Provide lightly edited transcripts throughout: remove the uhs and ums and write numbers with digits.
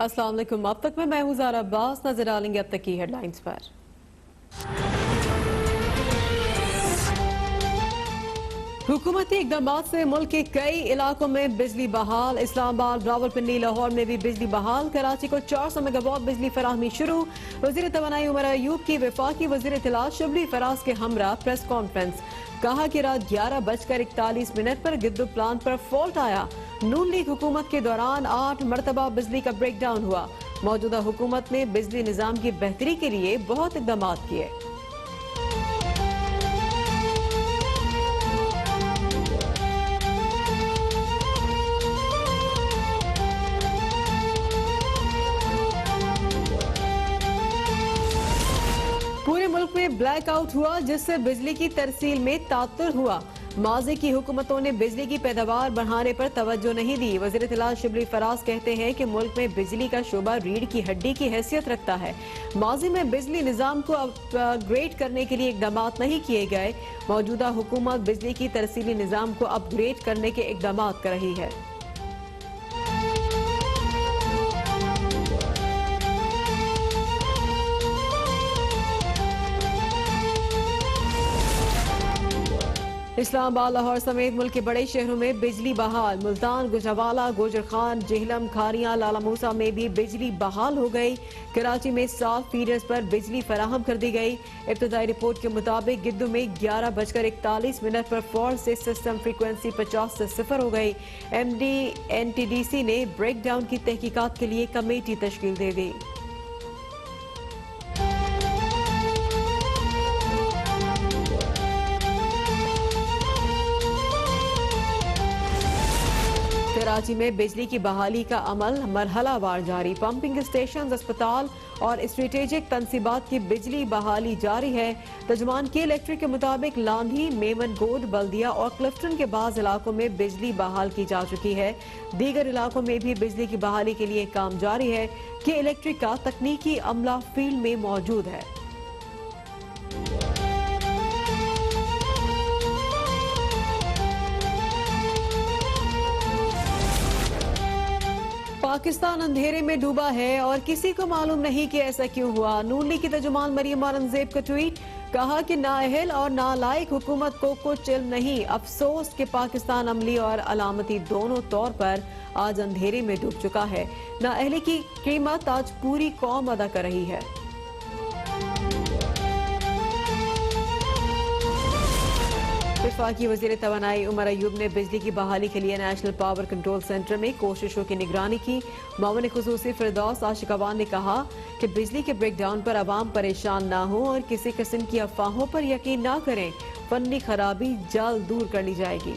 अस्सलाम वालेकुम। अब तक मैं हूं ज़ारा अब्बास। नजर डालेंगे अब तक की हेडलाइंस पर। हुकूमती इक़दाम से मुल्क के कई इलाकों में बिजली बहाल। इस्लामाबाद, रावलपिंडी, लाहौर में भी बिजली बहाल। कराची को 400 मेगावाट बिजली फराहमी शुरू। वज़ीर तवानाई उमर अयूब की वफाकी वज़ीर इत्तलात शबली फराज के हमरा प्रेस कॉन्फ्रेंस। कहा कि रात 11:41 पर गिद्दू प्लांट पर फॉल्ट आया। नून लीग हुकूमत के दौरान 8 मरतबा बिजली का ब्रेक डाउन हुआ। मौजूदा हुकूमत ने बिजली निजाम की बेहतरी के लिए बहुत इक़दाम किए। पूरे मुल्क में ब्लैकआउट हुआ, जिससे बिजली की तरसील में तातुर हुआ। माजी की हुकूमतों ने बिजली की पैदावार बढ़ाने पर तवज्जो नहीं दी। वज़ीर इत्तलात शबली फराज कहते हैं कि मुल्क में बिजली का शोबा रीढ़ की हड्डी की हैसियत रखता है। माजी में बिजली निजाम को अपग्रेड करने के लिए इकदाम नहीं किए गए। मौजूदा हुकूमत बिजली की तरसीली निजाम को अपग्रेड करने के इकदाम कर रही है। इस्लामाबाद, लाहौर समेत मुल्क के बड़े शहरों में बिजली बहाल। मुल्तान, गुजरावाला, गोजरखान, जेहलम, खारियां, लाला मूसा में भी बिजली बहाल हो गई। कराची में 7 फीडर्स पर बिजली फराहम कर दी गई। इब्तदाई रिपोर्ट के मुताबिक गिद्दू में 11:41 पर फॉल्ट से सिस्टम फ्रीक्वेंसी 50 से 0 हो गई। MD NTDC ने ब्रेक डाउन की तहकीकात के लिए कमेटी तश्कील दे दी। कराची में बिजली की बहाली का अमल मरहलावार जारी। पंपिंग स्टेशन, अस्पताल और स्ट्रेटेजिक तनसीबात की बिजली बहाली जारी है। तर्जुमान के इलेक्ट्रिक के मुताबिक लांधी, मेमन गोड, बल्दिया और क्लिफ्टन के बाज़ इलाकों में बिजली बहाल की जा चुकी है। दीगर इलाकों में भी बिजली की बहाली के लिए काम जारी है कि इलेक्ट्रिक का तकनीकी अमला फील्ड में मौजूद है। पाकिस्तान अंधेरे में डूबा है और किसी को मालूम नहीं कि ऐसा क्यों हुआ। नून लीग की तर्जुमान मरियम औरंगजेब का ट्वीट। कहा कि नाअहल और नालायक हुकूमत को कुछ इल्म नहीं। अफसोस कि पाकिस्तान अमली और अलामती दोनों तौर पर आज अंधेरे में डूब चुका है। नाअहली की कीमत आज पूरी कौम अदा कर रही है। वफाकी वज़ीर तवानाई उमर अयूब ने बिजली की बहाली के लिए नेशनल पावर कंट्रोल सेंटर में कोशिशों की निगरानी की। मामून खुसूसी फिरदौस आशिकवान ने कहा कि बिजली के ब्रेक डाउन पर आवाम परेशान ना हो और किसी किस्म की अफवाहों पर यकीन ना करें। फनी खराबी जल्द दूर कर ली जाएगी।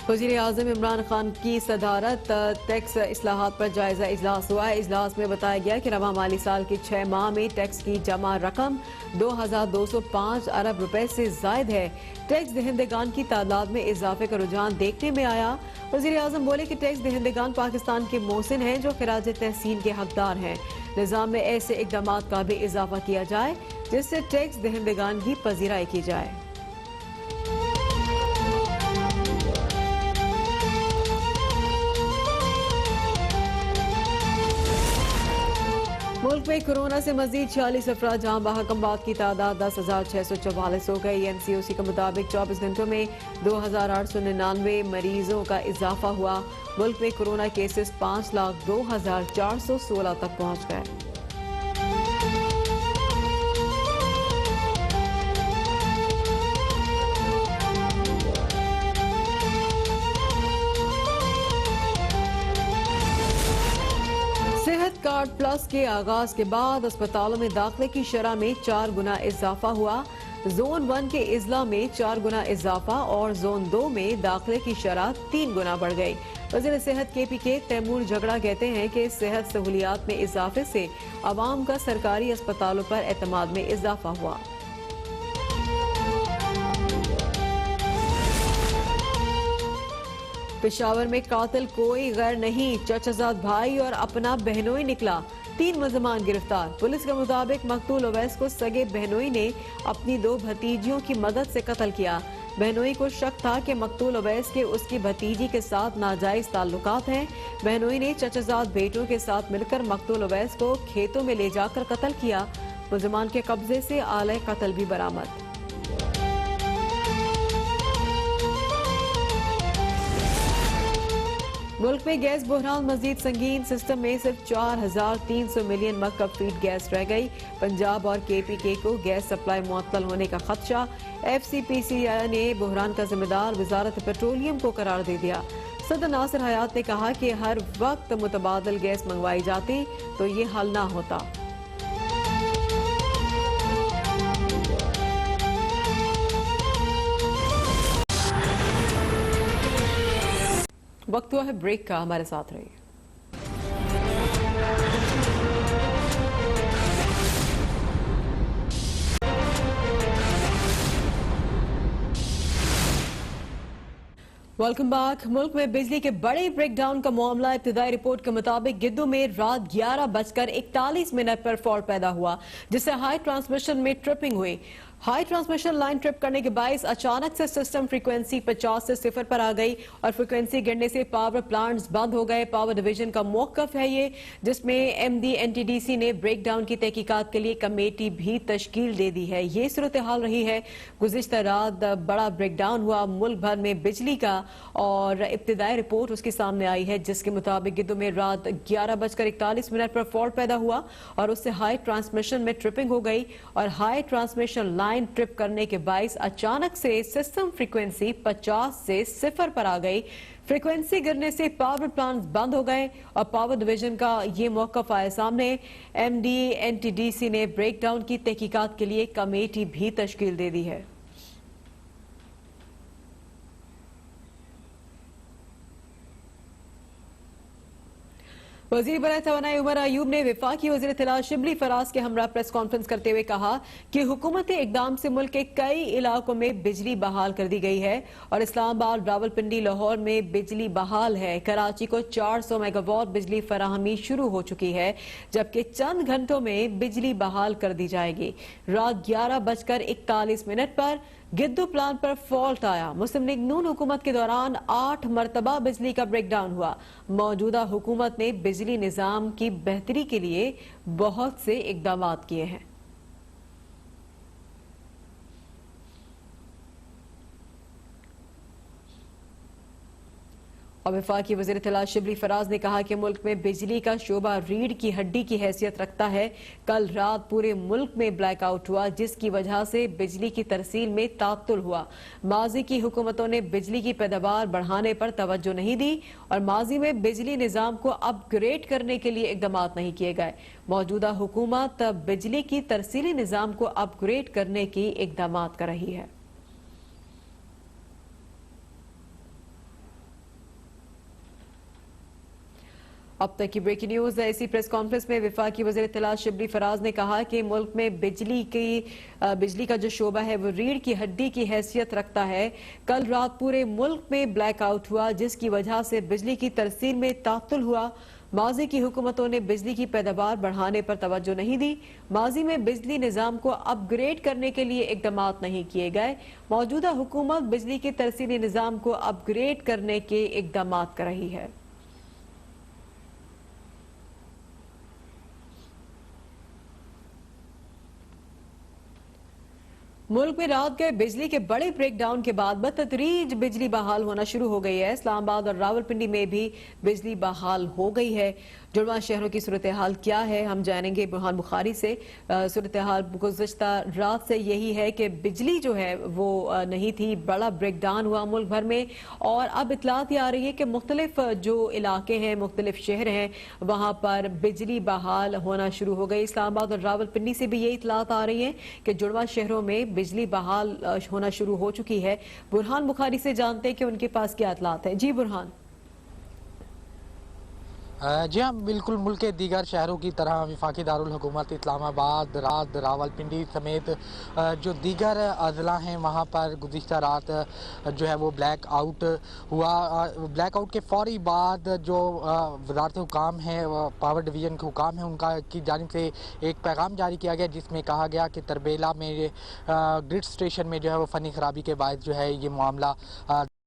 वज़ीर आज़म इमरान खान की सदारत टैक्स इस्लाहात पर जायजा इजलास हुआ है। इजलास में बताया गया कि रवा माली साल के 6 माह में टैक्स की जमा रकम 2205 अरब रुपए से जायद है। टैक्स दहिंदगान की तादाद में इजाफे का रुझान देखने में आया। वज़ीर आज़म बोले कि टैक्स दहिंदगान पाकिस्तान के मोहसिन हैं जो खराज तहसीन के हकदार हैं। निज़ाम में ऐसे इक़दाम का भी इजाफा किया जाए जिससे टैक्स दहिंदगान की पजीराई की जाए। मुल्क में कोरोना से मजीद 46 अफराद जहां बहकम बात की तादाद 10,644 हो गई। MCOC के मुताबिक 24 घंटों में 2,899 मरीजों का इजाफा हुआ। मुल्क में कोरोना केसेस 5,02,416 तक पहुंच गए। सेहत कार्ड प्लस के आगाज के बाद अस्पतालों में दाखिले की शरह में 4 गुना इजाफा हुआ। जोन 1 के इजला में 4 गुना इजाफा और जोन 2 में दाखिले की शरह 3 गुना बढ़ गई। वज़ीर सेहत KPK तैमूर झगड़ा कहते हैं कि सेहत सहूलियात में इजाफे से अवाम का सरकारी अस्पतालों पर एतमाद में इजाफा हुआ। पेशावर में कातिल कोई गैर नहीं, चचाजाद भाई और अपना बहनोई निकला। 3 मुलजमान गिरफ्तार। पुलिस के मुताबिक मकतूल ओवैस को सगे बहनोई ने अपनी 2 भतीजियों की मदद से कत्ल किया। बहनोई को शक था कि मकतूल ओवैस के उसकी भतीजी के साथ नाजायज ताल्लुकात हैं। बहनोई ने चचाजाद बेटों के साथ मिलकर मकतूल ओवैस को खेतों में ले जाकर कत्ल किया। मुलजमान के कब्जे से आले कत्ल भी बरामद। मुल्क में गैस बहरान मजीद संगीन। सिस्टम में सिर्फ 4,300 मिलियन मरकब फीट गैस रह गई। पंजाब और KPK को गैस सप्लाई मुअत्तल होने का खदशा। FCPCI ने बहरान का जिम्मेदार वजारत पेट्रोलियम को करार दे दिया। सदर नासिर हयात ने कहा कि हर वक्त मुतबादल गैस मंगवाई जाती तो ये हल ना होता। वक्त हुआ है ब्रेक का, हमारे साथ रहिए। Welcome back. मुल्क में बिजली के बड़े ब्रेकडाउन का मामला। इब्तिदाई रिपोर्ट के मुताबिक गिद्दू में रात 11:41 पर फॉल्ट पैदा हुआ, जिससे हाई ट्रांसमिशन में ट्रिपिंग हुई। हाई ट्रांसमिशन लाइन ट्रिप करने के बायस अचानक से सिस्टम फ्रीक्वेंसी 50 से 0 पर आ गई और फ्रीक्वेंसी गिरने से पावर प्लांट्स बंद हो गए। पावर डिवीजन का मौकफ है ये, जिसमें MD NTDC ने ब्रेकडाउन की तहकीकात के लिए कमेटी भी तश्कील दे दी है। ये सूरत हाल रही है। गुज़िश्ता रात बड़ा ब्रेकडाउन हुआ मुल्क भर में बिजली का और इब्तिदाई रिपोर्ट उसके सामने आई है, जिसके मुताबिक गिद्दू में रात 11:41 पर फॉल्ट पैदा हुआ और उससे हाई ट्रांसमिशन में ट्रिपिंग हो गई और हाई ट्रांसमिशन लाइन ट्रिप करने के बायस अचानक से सिस्टम फ्रीक्वेंसी 50 से 0 पर आ गई। फ्रीक्वेंसी गिरने से पावर प्लांट्स बंद हो गए और पावर डिवीजन का ये मौकफ आया सामने। MD NTDC ने ब्रेकडाउन की तहकीकात के लिए कमेटी भी तश्कील दे दी है। वज़ीर बराए तवानाई उमर अयूब ने वफाकी वज़ीर इत्तला शिबली फराज के हमरा प्रेस कॉन्फ्रेंस करते हुए कहा कि हुकूमती इकदाम से मुल्क के कई इलाकों में बिजली बहाल कर दी गई है और इस्लामाबाद, रावलपिंडी, लाहौर में बिजली बहाल है। कराची को 400 मेगावाट बिजली फराहमी शुरू हो चुकी है, जबकि चंद घंटों में बिजली बहाल कर दी जाएगी। रात 11:41 पर गिद्दू प्लांट पर फॉल्ट आया। मुस्लिम लीग नून हुकूमत के दौरान 8 मरतबा बिजली का ब्रेकडाउन हुआ। मौजूदा हुकूमत ने बिजली निजाम की बेहतरी के लिए बहुत से इकदाम किए हैं। और वफाकी वज़ीर इत्तला शिबली फराज ने कहा कि मुल्क में बिजली का शोबा रीढ़ की हड्डी की हैसियत रखता है। कल रात पूरे मुल्क में ब्लैकआउट हुआ, जिसकी वजह से बिजली की तरसील में तात्तुल हुआ। माजी की हुकूमतों ने बिजली की पैदावार बढ़ाने पर तवज्जो नहीं दी और माजी में बिजली निजाम को अपग्रेड करने के लिए इकदाम नहीं किए गए। मौजूदा हुकूमत बिजली की तरसीली निजाम को अपग्रेड करने की इकदाम कर रही है। अब तक की ब्रेकिंग न्यूज है। इसी प्रेस कॉन्फ्रेंस में वफाकी वज़ीर इत्तला शिबली फराज ने कहा कि मुल्क में बिजली का जो शोबा है वो रीढ़ की हड्डी की हैसियत रखता है। कल रात पूरे मुल्क में ब्लैकआउट हुआ, जिसकी वजह से बिजली की तरसील में तात्तुल हुआ। माजी की हुकूमतों ने बिजली की पैदावार बढ़ाने पर तवज्जो नहीं दी। माजी में बिजली निजाम को अपग्रेड करने के लिए इकदाम नहीं किए गए। मौजूदा हुकूमत बिजली की तरसीली निजाम को अपग्रेड करने के इकदाम कर रही है। मुल्क में रात गए बिजली के बड़े ब्रेकडाउन के बाद बतदरीज बिजली बहाल होना शुरू हो गई है। इस्लामाबाद और रावलपिंडी में भी बिजली बहाल हो गई है। जुड़वा शहरों की सूरत हाल क्या है, हम जानेंगे बुरहान बुखारी से। सूरत हाल गुज़श्ता रात से यही है कि बिजली जो है वो नहीं थी, बड़ा ब्रेकडाउन हुआ मुल्क भर में और अब इतलात ये आ रही है कि मुख्तलिफ जो इलाके हैं, मुख्तलिफ शहर हैं, वहाँ पर बिजली बहाल होना शुरू हो गई। इस्लामाबाद और रावलपिंडी से भी ये इतलात आ रही है कि जुड़वा शहरों में बिजली बहाल होना शुरू हो चुकी है। बुरहान बुखारी से जानते हैं कि उनके पास क्या इतलात है। जी बुरहान। जी हाँ, बिल्कुल मुल्क के दीगर शहरों की तरह वफाकी दारुल हुकूमत इस्लामाबाद, रावलपिंडी समेत जो दीगर अज़ला हैं वहाँ पर गुज़िश्ता रात जो है वो ब्लैक आउट हुआ। ब्लैक आउट के फ़ौरी बाद जो वज़ारत हुकाम है, पावर डिवीज़न के हुकाम हैं, उनका की जानिब से एक पैगाम जारी किया गया जिसमें कहा गया कि तरबेला में ग्रिड स्टेशन में जो है वो फ़नी ख़राबी के बायस जो है ये मामला